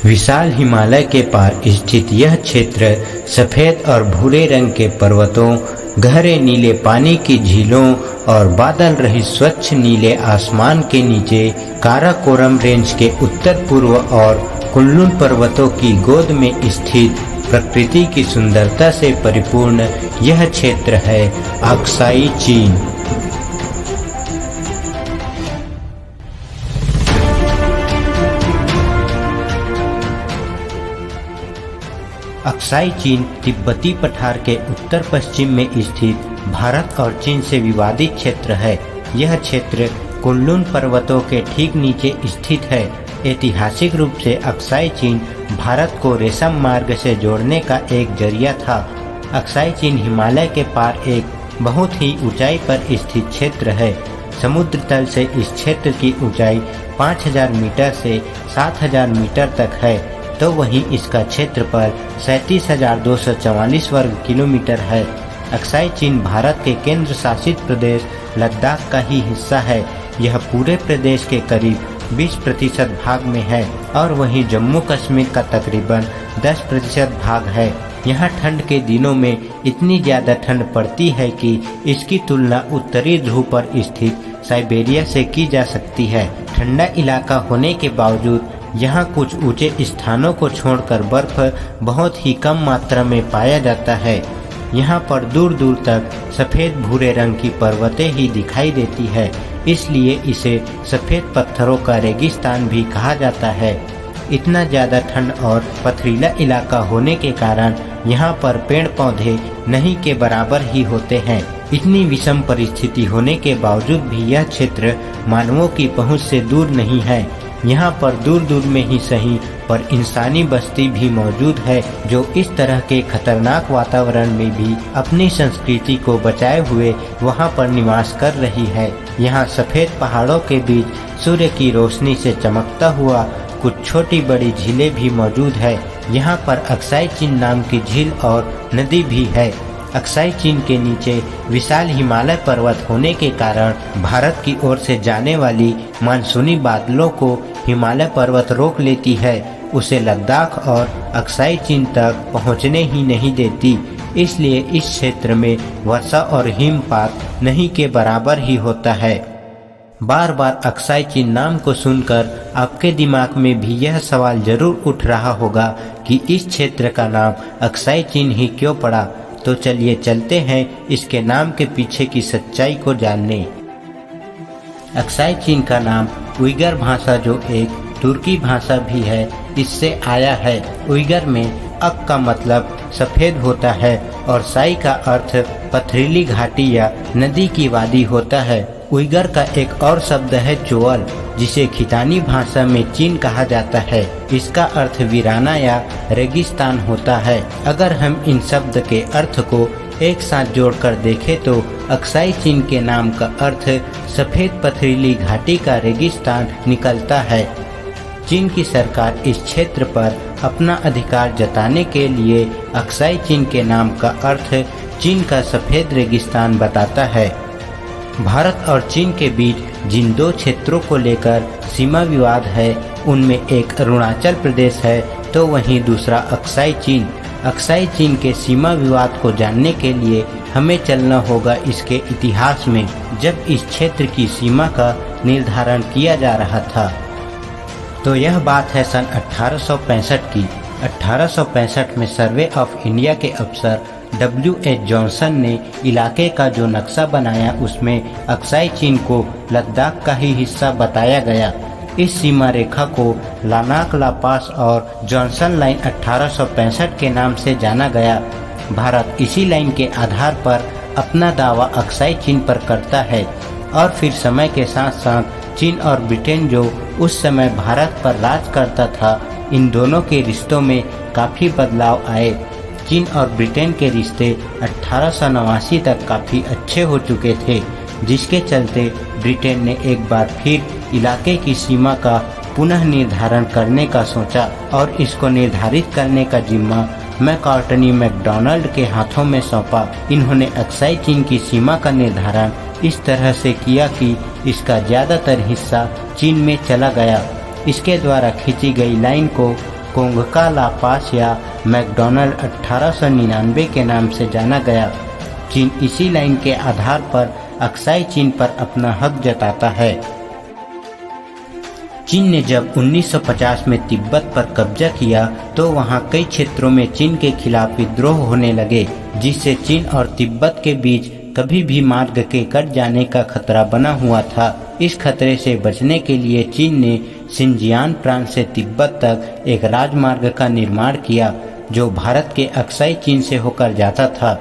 विशाल हिमालय के पार स्थित यह क्षेत्र सफ़ेद और भूरे रंग के पर्वतों, गहरे नीले पानी की झीलों और बादल रहित स्वच्छ नीले आसमान के नीचे काराकोरम रेंज के उत्तर पूर्व और कुनलुन पर्वतों की गोद में स्थित प्रकृति की सुंदरता से परिपूर्ण यह क्षेत्र है अक्साई चीन। अक्साई चीन तिब्बती पठार के उत्तर पश्चिम में स्थित भारत और चीन से विवादित क्षेत्र है। यह क्षेत्र कुनलुन पर्वतों के ठीक नीचे स्थित है। ऐतिहासिक रूप से अक्साई चीन भारत को रेशम मार्ग से जोड़ने का एक जरिया था। अक्साई चीन हिमालय के पार एक बहुत ही ऊंचाई पर स्थित क्षेत्र है। समुद्र तल से इस क्षेत्र की ऊंचाई 5000 मीटर से 7000 मीटर तक है, तो वहीं इसका क्षेत्रफल 37,244 वर्ग किलोमीटर है। अक्साई चीन भारत के केंद्र शासित प्रदेश लद्दाख का ही हिस्सा है। यह पूरे प्रदेश के करीब 20% भाग में है और वहीं जम्मू कश्मीर का तकरीबन 10% भाग है। यहाँ ठंड के दिनों में इतनी ज़्यादा ठंड पड़ती है कि इसकी तुलना उत्तरी ध्रुव पर स्थित साइबेरिया से की जा सकती है। ठंडा इलाका होने के बावजूद यहाँ कुछ ऊंचे स्थानों को छोड़कर बर्फ बहुत ही कम मात्रा में पाया जाता है। यहाँ पर दूर दूर तक सफ़ेद भूरे रंग की पर्वतें ही दिखाई देती है, इसलिए इसे सफ़ेद पत्थरों का रेगिस्तान भी कहा जाता है। इतना ज़्यादा ठंड और पथरीला इलाका होने के कारण यहाँ पर पेड़ पौधे नहीं के बराबर ही होते हैं। इतनी विषम परिस्थिति होने के बावजूद भी यह क्षेत्र मानवों की पहुँच से दूर नहीं है। यहाँ पर दूर दूर में ही सही पर इंसानी बस्ती भी मौजूद है, जो इस तरह के खतरनाक वातावरण में भी अपनी संस्कृति को बचाए हुए वहाँ पर निवास कर रही है। यहाँ सफ़ेद पहाड़ों के बीच सूर्य की रोशनी से चमकता हुआ कुछ छोटी बड़ी झीलें भी मौजूद है। यहाँ पर अक्साई चीन नाम की झील और नदी भी है। अक्साई चीन के नीचे विशाल हिमालय पर्वत होने के कारण भारत की ओर से जाने वाली मानसूनी बादलों को हिमालय पर्वत रोक लेती है, उसे लद्दाख और अक्साई चीन तक पहुंचने ही नहीं देती। इसलिए इस क्षेत्र में वर्षा और हिमपात नहीं के बराबर ही होता है। बार बार अक्साई चीन नाम को सुनकर आपके दिमाग में भी यह सवाल जरूर उठ रहा होगा कि इस क्षेत्र का नाम अक्साई चीन ही क्यों पड़ा। तो चलिए चलते हैं इसके नाम के पीछे की सच्चाई को जानने। अक्साई चीन का नाम उइगर भाषा, जो एक तुर्की भाषा भी है, इससे आया है। उइगर में अक का मतलब सफ़ेद होता है और साई का अर्थ पथरीली घाटी या नदी की वादी होता है। उइगर का एक और शब्द है चोअल, जिसे खितानी भाषा में चीन कहा जाता है। इसका अर्थ वीराना या रेगिस्तान होता है। अगर हम इन शब्द के अर्थ को एक साथ जोड़कर देखें तो अक्साई चीन के नाम का अर्थ सफ़ेद पथरीली घाटी का रेगिस्तान निकलता है। चीन की सरकार इस क्षेत्र पर अपना अधिकार जताने के लिए अक्साई चीन के नाम का अर्थ चीन का सफ़ेद रेगिस्तान बताता है। भारत और चीन के बीच जिन दो क्षेत्रों को लेकर सीमा विवाद है, उनमें एक अरुणाचल प्रदेश है तो वहीं दूसरा अक्साई चीन। अक्साई चीन के सीमा विवाद को जानने के लिए हमें चलना होगा इसके इतिहास में, जब इस क्षेत्र की सीमा का निर्धारण किया जा रहा था। तो यह बात है सन 1865 की। 1865 में सर्वे ऑफ इंडिया के अफसर W.H. जॉनसन ने इलाके का जो नक्शा बनाया, उसमें अक्साई चीन को लद्दाख का ही हिस्सा बताया गया। इस सीमा रेखा को लानाक ला पास और जॉनसन लाइन 1865 के नाम से जाना गया। भारत इसी लाइन के आधार पर अपना दावा अक्साई चीन पर करता है और फिर समय के साथ साथ चीन और ब्रिटेन, जो उस समय भारत पर राज करता था, इन दोनों के रिश्तों में काफ़ी बदलाव आए। चीन और ब्रिटेन के रिश्ते 1889 तक काफ़ी अच्छे हो चुके थे, जिसके चलते ब्रिटेन ने एक बार फिर इलाके की सीमा का पुनः निर्धारण करने का सोचा और इसको निर्धारित करने का जिम्मा मैकार्टनी मैकडॉनल्ड के हाथों में सौंपा। इन्होंने अक्साई चीन की सीमा का निर्धारण इस तरह से किया कि इसका ज़्यादातर हिस्सा चीन में चला गया। इसके द्वारा खींची गई लाइन को कोंगका ला पास या मैकडोनल्ड 1899 के नाम से जाना गया। चीन इसी लाइन के आधार पर अक्साई चीन पर अपना हक जताता है। चीन ने जब 1950 में तिब्बत पर कब्जा किया तो वहां कई क्षेत्रों में चीन के खिलाफ विद्रोह होने लगे, जिससे चीन और तिब्बत के बीच कभी भी मार्ग के कट जाने का खतरा बना हुआ था। इस खतरे से बचने के लिए चीन ने शिनजियांग प्रांत से तिब्बत तक एक राजमार्ग का निर्माण किया, जो भारत के अक्साई चीन से होकर जाता था।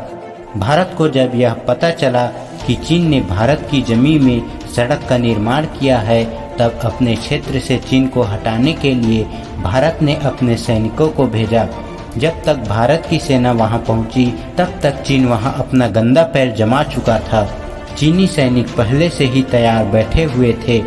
भारत को जब यह पता चला कि चीन ने भारत की जमीन में सड़क का निर्माण किया है, तब अपने क्षेत्र से चीन को हटाने के लिए भारत ने अपने सैनिकों को भेजा। जब तक भारत की सेना वहां पहुंची, तब तक चीन वहां अपना गंदा पैर जमा चुका था। चीनी सैनिक पहले से ही तैयार बैठे हुए थे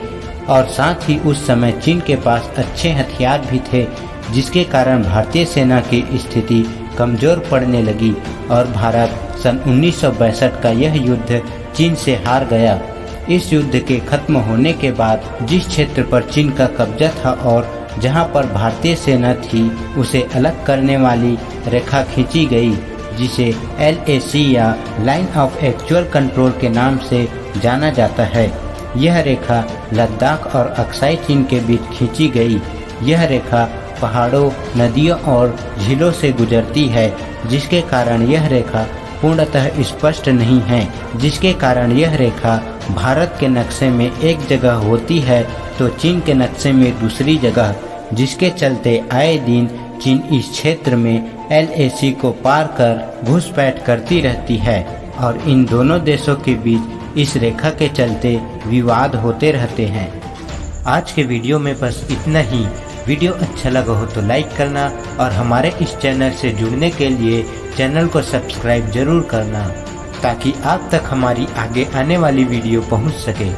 और साथ ही उस समय चीन के पास अच्छे हथियार भी थे, जिसके कारण भारतीय सेना की स्थिति कमजोर पड़ने लगी और भारत सन 1962 का यह युद्ध चीन से हार गया। इस युद्ध के खत्म होने के बाद जिस क्षेत्र पर चीन का कब्जा था और जहां पर भारतीय सेना थी, उसे अलग करने वाली रेखा खींची गई, जिसे LAC या लाइन ऑफ एक्चुअल कंट्रोल के नाम से जाना जाता है। यह रेखा लद्दाख और अक्साई चीन के बीच खींची गई। यह रेखा पहाड़ों, नदियों और झीलों से गुजरती है, जिसके कारण यह रेखा पूर्णतः स्पष्ट नहीं है। जिसके कारण यह रेखा भारत के नक्शे में एक जगह होती है तो चीन के नक्शे में दूसरी जगह, जिसके चलते आए दिन चीन इस क्षेत्र में LAC को पार कर घुसपैठ करती रहती है और इन दोनों देशों के बीच इस रेखा के चलते विवाद होते रहते हैं। आज के वीडियो में बस इतना ही। वीडियो अच्छा लगा हो तो लाइक करना और हमारे इस चैनल से जुड़ने के लिए चैनल को सब्सक्राइब जरूर करना, ताकि आप तक हमारी आगे आने वाली वीडियो पहुंच सके।